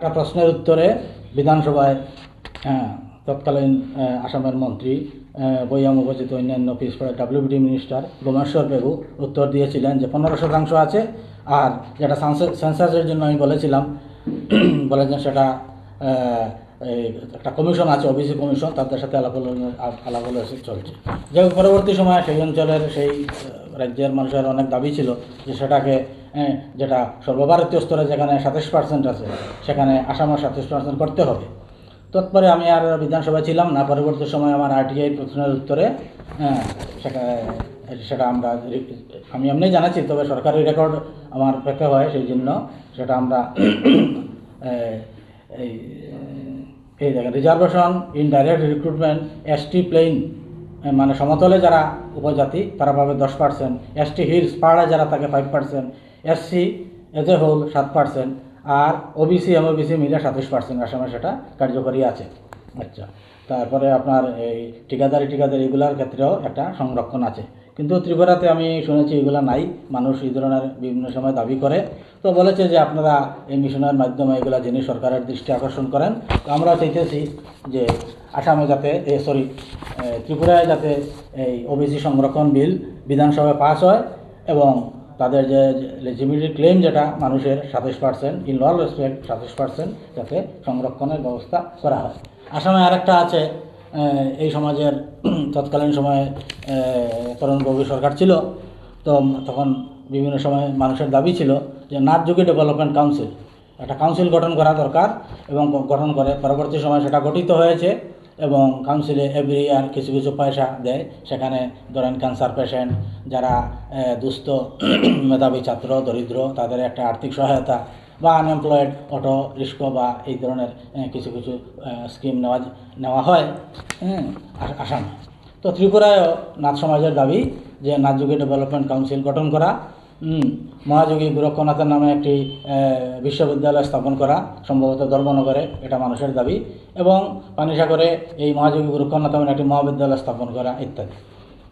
একটা প্রশ্নের উত্তরে বিধানসভায় তৎকালীন আসামের মন্ত্রী বৈয়াম উপস্থিত অন্যান্য পিছপড়া WBD মিনিস্টার গোমেশ্বর বেগু উত্তর দিয়েছিলেন যে 15% আছে, আর যেটা সেন্সাসের জন্য আমি বলেছিলাম বলেছেন সেটা একটা কমিশন আছে, OBC কমিশন, তাদের সাথে আলাপ চলছে। যে পরবর্তী সময়ে সেই অঞ্চলের সেই রাজ্যের মানুষের অনেক দাবি ছিল যে সেটাকে যেটা সর্বভারতীয় স্তরে যেখানে 27% আছে সেখানে আসামের 27% করতে হবে। তৎপরে আমি আর বিধানসভায় ছিলাম না। পরবর্তী সময় আমার RTI প্রশ্নের উত্তরে সেটা আমি এমনি জানাচ্ছি, তবে সরকারি রেকর্ড আমার পেতে হয়, সেই জন্য সেটা আমরা এই দেখেন, reservation in direct recruitment ST plain মানে সমতলে যারা উপজাতি তারা পাবে 10%, ST হিলস পাহাড়ে যারা থাকে 5%, SC এজ এ হোল 7%, আর OBC MOBC মিলে 27% আসামে সেটা কার্যকরী আছে। আচ্ছা, তারপরে আপনার এই ঠিকাদারি এগুলোর ক্ষেত্রেও একটা সংরক্ষণ আছে, কিন্তু ত্রিপুরাতে আমি শুনেছি এগুলো নাই। মানুষ এই ধরনের বিভিন্ন সময় দাবি করে, তো বলেছে যে আপনারা এই মিশনের মাধ্যমে এগুলো যিনি সরকারের দৃষ্টি আকর্ষণ করেন। তো আমরা চাইতেছি যে আসামে যাতে ত্রিপুরায় যাতে এই OBC সংরক্ষণ বিল বিধানসভায় পাস হয় এবং তাদের যে এলিজিবিলিটি ক্লেম যেটা মানুষের 27% ইন অল রেসপেক্ট 27% যাতে সংরক্ষণের ব্যবস্থা করা হয়। আসামে আরেকটা আছে, এই সমাজের তৎকালীন সময়ে তরুণ গগৈ সরকার ছিল, তো তখন বিভিন্ন সময় মানুষের দাবি ছিল যে নাথযোগী ডেভেলপমেন্ট কাউন্সিল, একটা কাউন্সিল গঠন করা দরকার, এবং গঠন করে পরবর্তী সময় সেটা গঠিত হয়েছে এবং কাউন্সিলে এভরি ইয়ার কিছু কিছু পয়সা দেয়। সেখানে ধরেন ক্যান্সার পেশেন্ট, যারা দুস্থ মেধাবী ছাত্র, দরিদ্র, তাদের একটা আর্থিক সহায়তা, বা আনএমপ্লয়েড অটো রিক্সা বা এই ধরনের কিছু কিছু স্কিম নেওয়া হয় আসামে। তো ত্রিপুরায়ও নাথ সমাজের দাবি যে নাথযোগী ডেভেলপমেন্ট কাউন্সিল গঠন করা, মহাযোগী গোরক্ষনাথের নামে একটি বিশ্ববিদ্যালয় স্থাপন করা, সম্ভবত ধর্মনগরে, এটা মানুষের দাবি, এবং পানিসাগরে এই মহাযোগী গোরক্ষনাথ নামে একটি মহাবিদ্যালয় স্থাপন করা ইত্যাদি।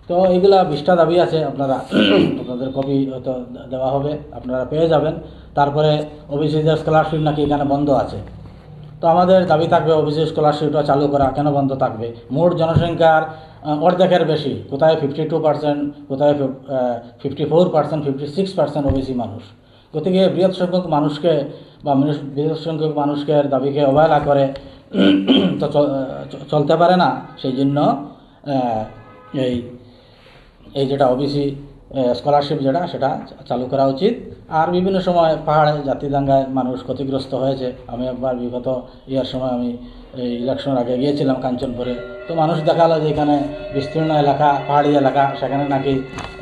তো এইগুলা 20টা দাবি আছে, আপনাদের কপি হয়তো দেওয়া হবে, আপনারা পেয়ে যাবেন। তারপরে OBCদের স্কলারশিপ নাকি এখানে বন্ধ আছে, তো আমাদের দাবি থাকবে OBC স্কলারশিপটা চালু করা। কেন বন্ধ থাকবে? মোট জনসংখ্যার অর্ধেকের বেশি, কোথায় 52%, কোথায় 54%, 56% OBC মানুষ। গতিকে বৃহৎ সংখ্যক মানুষকে দাবিকে অবহেলা করে তো চলতে পারে না। সেই জন্য এই যেটা OBC স্কলারশিপ সেটা চালু করা উচিত। আর বিভিন্ন সময় পাহাড়ে জাতি দাঙ্গায় মানুষ ক্ষতিগ্রস্ত হয়েছে। আমি একবার বিগত সময় আমি এই ইলেকশনের আগে গিয়েছিলাম কাঞ্চনপুরে, তো মানুষ দেখালো যে এখানে বিস্তীর্ণ এলাকা, পাহাড়ি এলাকা, সেখানে নাকি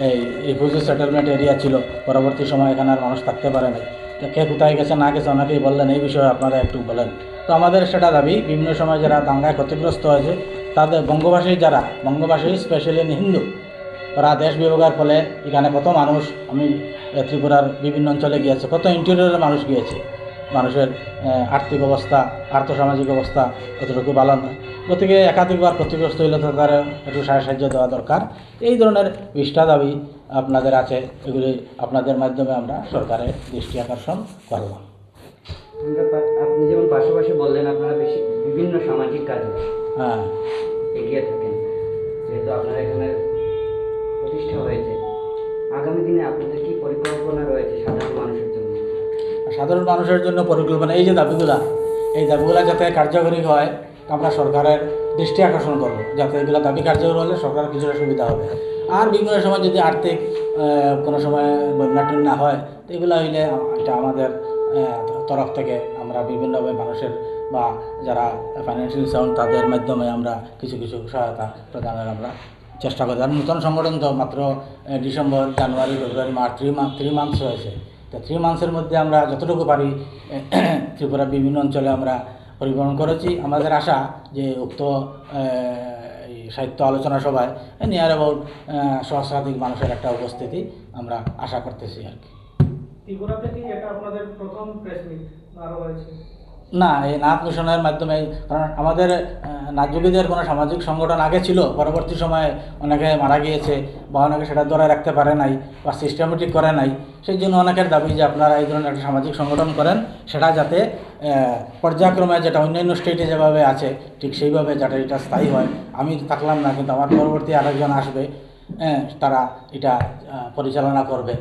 এই রিফিউজি সেটেলমেন্ট এরিয়া ছিল। পরবর্তী সময় এখানে আর মানুষ থাকতে পারে নাই। তো কে কোথায় গেছে না গেছে অনেকেই বললেন, এই বিষয়ে আপনারা একটু বলেন। তো আমাদের সেটা দাবি, বিভিন্ন সময় যারা দাঙ্গায় ক্ষতিগ্রস্ত হয়েছে তাদের বঙ্গভাষী স্পেশালি হিন্দু, তারা দেশ বিভাগের ফলে এখানে কত মানুষ, আমি ত্রিপুরার বিভিন্ন অঞ্চলে গিয়েছে, কত ইন্টেরিয়রের মানুষ গিয়েছে, মানুষের আর্থিক অবস্থা, আর্থসামাজিক অবস্থা কতটুকু ভালো নয়। গতিকে একাধিকবার ক্ষতিগ্রস্ত হইলে তাদের একটু সাহায্য দেওয়া দরকার। এই ধরনের 20টা দাবি আপনাদের আছে, এগুলি আপনাদের মাধ্যমে আমরা সরকারের দৃষ্টি আকর্ষণ করলাম। আপনি যেমন পাশাপাশি বললেন আপনারা বিভিন্ন সামাজিক কাজে এগিয়ে থাকেন, যেহেতু আপনারা এখানে প্রতিষ্ঠা হয়েছে, আগামী দিনে আপনাদের কি পরিকল্পনা রয়েছে সাধারণ মানুষের জন্য? পরিকল্পনা এই যে দাবিগুলা যাতে কার্যকরী হয়, আমরা সরকারের দৃষ্টি আকর্ষণ করব, যাতে এগুলো দাবি কার্যকরী হলে সরকারের কিছুটা সুবিধা হবে। আর বিভিন্ন সময় যদি আর্থিক কোনো সময় বন্যা হয়, তো এগুলো হইলে এটা আমাদের তরফ থেকে আমরা বিভিন্নভাবে মানুষের বা যারা ফাইন্যান্সিয়াল সাউন্ড তাদের মাধ্যমে আমরা কিছু কিছু সহায়তা প্রদানের আমরা চেষ্টা করি। আর নতুন সংগঠন তো মাত্র ডিসেম্বর, জানুয়ারি, ফেব্রুয়ারি, মার্চ 3 মান্থস হয়েছে। তো 3 মান্থসের মধ্যে আমরা যতটুকু পারি ত্রিপুরার বিভিন্ন অঞ্চলে আমরা পরিবহন করেছি। আমাদের আশা যে উক্ত সাহিত্য আলোচনা সভায় নিয়ার অ্যাবাউট 100 মানুষের একটা উপস্থিতি আমরা আশা করতেছি আর কি। ত্রিপুরাতে কি এটা আপনাদের প্রথম প্রেস মিট আরও হয়েছে? না, এই নাথ মিশনের মাধ্যমে, কারণ আমাদের নাথযোগীদের কোনো সামাজিক সংগঠন আগে ছিল, পরবর্তী সময়ে অনেকে মারা গিয়েছে বা অনেকে সেটা ধরে রাখতে পারে নাই বা সিস্টেমেটিক করে নাই। সেই জন্য অনেকের দাবি যে আপনারা এই ধরনের একটা সামাজিক সংগঠন করেন, সেটা যাতে পর্যায়ক্রমে যেটা অন্যান্য স্টেটে যেভাবে আছে ঠিক সেইভাবে যাতে এটা স্থায়ী হয়। আমি থাকলাম না, কিন্তু আমার পরবর্তী আরেকজন আসবে, তারা এটা পরিচালনা করবে।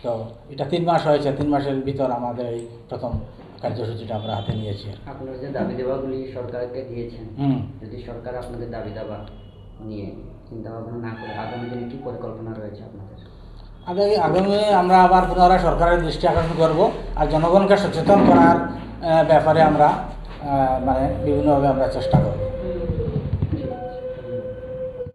তো এটা 3 মাস হয়েছে, 3 মাসের ভিতর আমাদের এই প্রথম কার্যসূচিটা আমরা হাতে নিয়েছি। আপনারা যে দাবি দাবাগুলি সরকারকে দিয়েছেন, হুম। যদি সরকার আপনাদের দাবি দাবা নিয়ে চিন্তা ভাবনা না করে আগামী দিনে কী পরিকল্পনা রয়েছে আপনাদের? আগামী আমরা আবার পুনরায় সরকারের দৃষ্টি আকর্ষণ করব, আর জনগণকে সচেতন করার ব্যাপারে আমরা মানে বিভিন্নভাবে আমরা চেষ্টা করব।